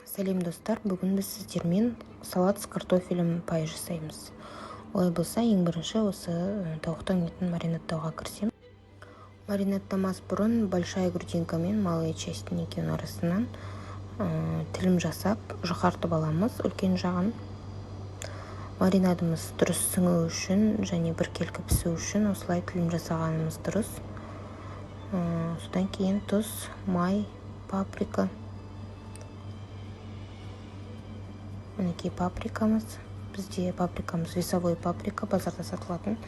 Сәлем достар, бүгін біз сіздермен салат с картофелем пай жасаймыз. Олай болса, ең бірінші осы тауықтың етін маринаттауға кірісем. Маринаттамас бұрын большая грудинка мен малая часть екеуінің арасынан тілім жасап, жұқартып аламыз үлкен жағын. Маринадымыз дұрыс сіңу үшін және біркелкі пісу үшін осылай тілім жасағанымыз дұрыс. Содан кейін тұз, май, паприка. Мінекей паприкамыз. Бізде паприкамыз весовой паприка, базарда сатылатын,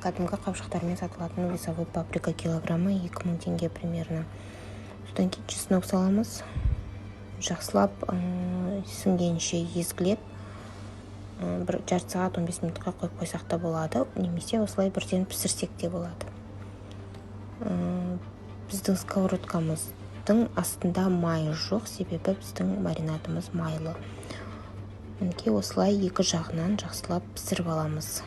кәдімгі қапшықтармен сатылатын весовой паприка килограммы 2000 теңге примерно. Содан кейін чеснок саламыз. Жақсылап сіңгенше езгілеп, бір жарты сағат 15 минутқа қойып қойсақ та болады, немесе осылай бірден пісірсек те болады. Біздің сковородкамыздың астында май жоқ, себебі біздің маринадымыз майлы. Мінекей осылай екі жағынан жақсылап пісіріп аламыз.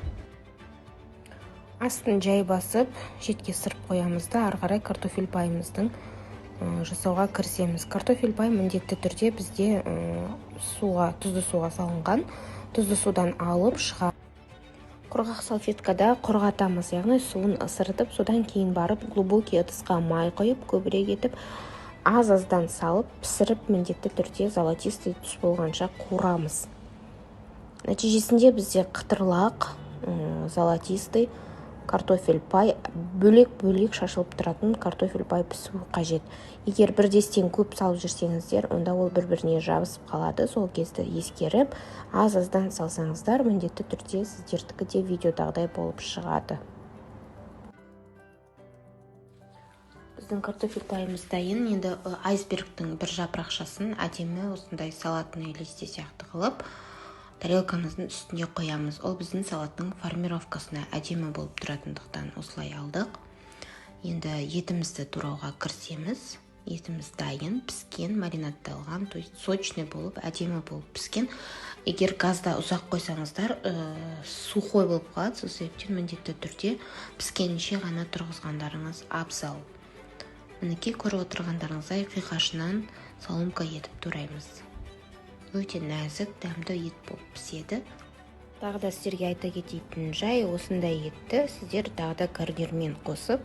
Астын жай басып, шетке сырып қоямыз да, ары қарай картофель пайымыздың жасауға кірісеміз. Картофель пай міндетті түрде бізде тұзды суға салынған. Тұзды судан алып шыға. Құрғақ салфеткада құрғатамыз, яғни суын ысыртып, содан кейін барып глубокий ыдысқа май қойып, көбірек етіп, аз-аздан салып, пісіріп, міндетті түрде золотистый түс болғанша қуырамыз. Нәтижесінде бізде қытырлақ, золотистый картофель пай, бөлек-бөлек шашылып тұратын картофель пай пісуі қажет. Егер бірдестен көп салып жүрсеңіздер, онда ол бір-біріне жабысып қалады. Сол кезде ескеріп, аз-аздан салсаңыздар, міндетті түрде сіздердікі де видеодағыдай болып шығады. Біздің картофель пайымыз дайын. Енді айсбергтің бір жапырақшасын әдемі осындай салатный листе сияқты қылып, тарелкамыздың үстіне қоямыз. Ол біздің салаттың формировкасына әдемі болып тұратындықтан осылай алдық. Енді етімізді турауға кірісеміз. Етіміз дайын, піскен, маринатталған, то есть сочный болып, әдемі болып піскен. Егер газда ұзақ қойсаңыздар, сухой болып қалады, сол себептен міндетті түрде піскенше ғана тұрғызғандарыңыз абзал. Мінекей көріп отырғандарыңыздай қиқашынан соломка етіп тураймыз. Өте нәзік, дәмді ет болып піседі. Тағы да сіздерге айта кететін жай, осындай етті сіздер тағы да гарнирмен қосып,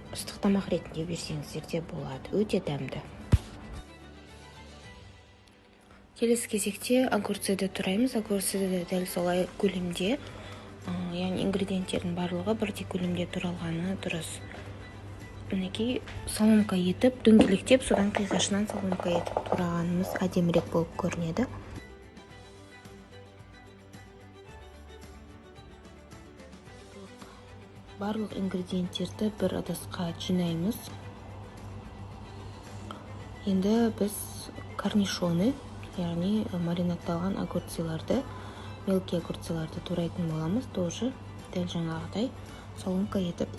ыстық тамақ ретінде берсеңіздер де болады. Өте дәмді. Келесі кезекте огурцыды тураймыз. Огурцыды дәл солай көлемде, яғни ингредиенттердің барлығы бірдей көлемде туралғаны дұрыс. Мінекей соломка етіп, дөңгелектеп, содан қиғашынан соломка етіп турағанымыз әдемірек болып көрінеді. Барлық ингредиенттерді бір ыдысқа жинаймыз. Енді біз корнишоны, яғни маринатталған огурцыларды, мелкий огурцыларды турайтын боламыз. Тоже дәл жаңағыдай соломка етіп.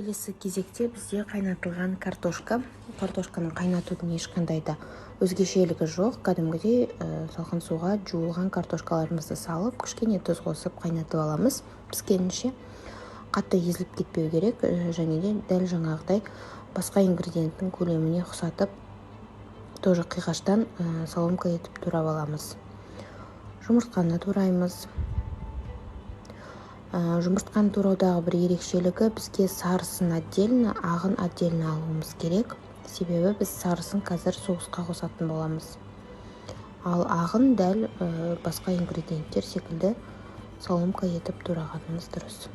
Келесі кезекте бізде қайнатылған картошка. Картошканы қайнатудың ешқандай да өзгешелігі жоқ. Кәдімгідей салқын суға жуылған картошкаларымызды салып, кішкене тұз қосып қайнатып аламыз. Піскенінше қатты езіліп кетпеу керек, және де дәл жаңағыдай басқа ингредиенттің көлеміне ұқсатып, тоже қиғаштан соломка етіп турап аламыз. Жұмыртқаны тураймыз. Жұмыртқаны тураудағы бір ерекшелігі, бізге сарысын отдельно, ағын отдельно алуымыз керек. Себебі біз сарысын қазір соусқа қосатын боламыз. Ал ағын дәл басқа ингредиенттер секілді соломка етіп турағанымыз дұрыс.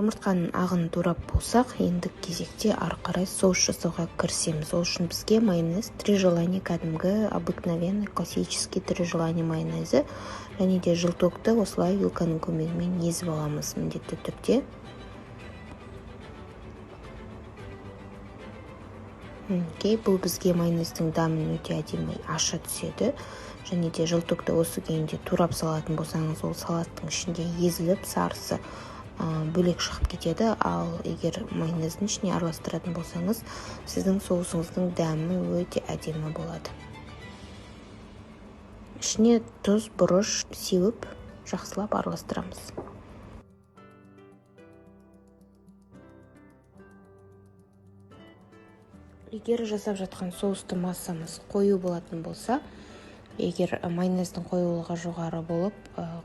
Жұмыртқаның ағын турап болсақ, ендік кезекте ары қарай соус жасауға кірісеміз. Ол үшін бізге майонез «Три желания», кәдімгі обыкновенный классический «Три желания» майонезі және де желтокты осылай вилканың көмегімен езіп аламыз міндетті түрде. Бұл бізге майонездің дәмін өте әдемі аша түседі. Және де желтокты осы күйінде турап салатын болсаңыз, ол салаттың ішінде езіліп, сарысы бөлек шығып кетеді. Ал егер майонездің ішіне араластыратын болсаңыз, сіздің соусыңыздың дәмі өте әдемі болады. Ішіне тұз, бұрыш сеуіп, жақсылап араластырамыз. Егер жасап жатқан соусты массамыз қою болатын болса, егер майонездің қоюлығы жоғары болып,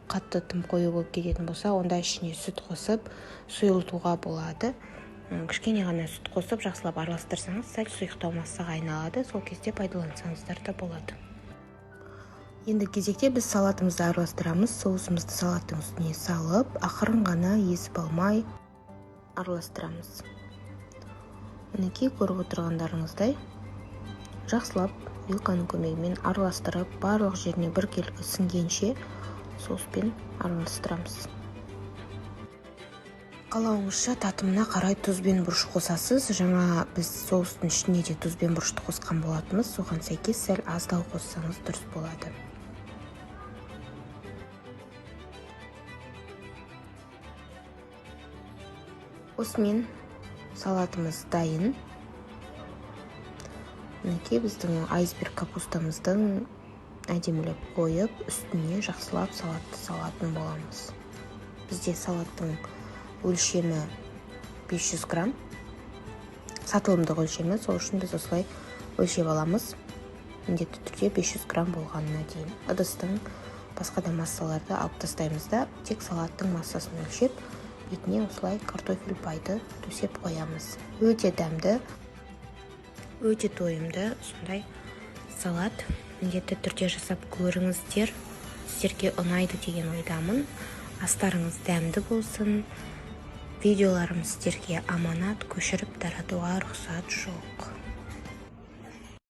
қатты тым қою болып кететін болса, онда ішіне сүт қосып, сұйылтуға болады. Кішкене ғана сүт қосып, жақсылап араластырсаңыз, сәл сұйықтау массаға айналады. Сол кезде пайдалансаңыздар да болады. Енді кезекте біз салатымызды араластырамыз. Соусымызды салаттың үстіне салып, ақырын ғана езіп алмай араластырамыз. Мінекей көріп отырғандарыңыздай жақсылап вилканың көмегімен араластырып, барлық жеріне біркелкі сіңгенше соуспен араластырамыз. Қалауыңызша татымына қарай тұз бен бұрыш қосасыз. Жаңа біз соустың ішіне де тұз бен бұрышты қосқан болатынбыз. Соған сәйкес сәл аздау қоссаңыз дұрыс болады. Осымен салатымыз дайын. Мінекей біздің айсберг капустамыздың әдемілеп қойып, үстіне жақсылап салатты салатын боламыз. Бізде салаттың өлшемі 500 грамм. Сатылымдық өлшемі, сол үшін біз осылай өлшеп аламыз. Міндетті түрде 500 грамм болғанына дейін. Ыдыстың басқа да массаларды алып тастаймыз да, тек салаттың массасын өлшеп, бетіне осылай картофель пайды төсеп қоямыз. Өте дәмді, өте тойымды сондай салат. Міндетті түрде жасап көріңіздер. Сіздерге ұнайды деген ойдамын. Астарыңыз дәмді болсын. Видеоларым сіздерге аманат, көшіріп таратуға рұқсат жоқ.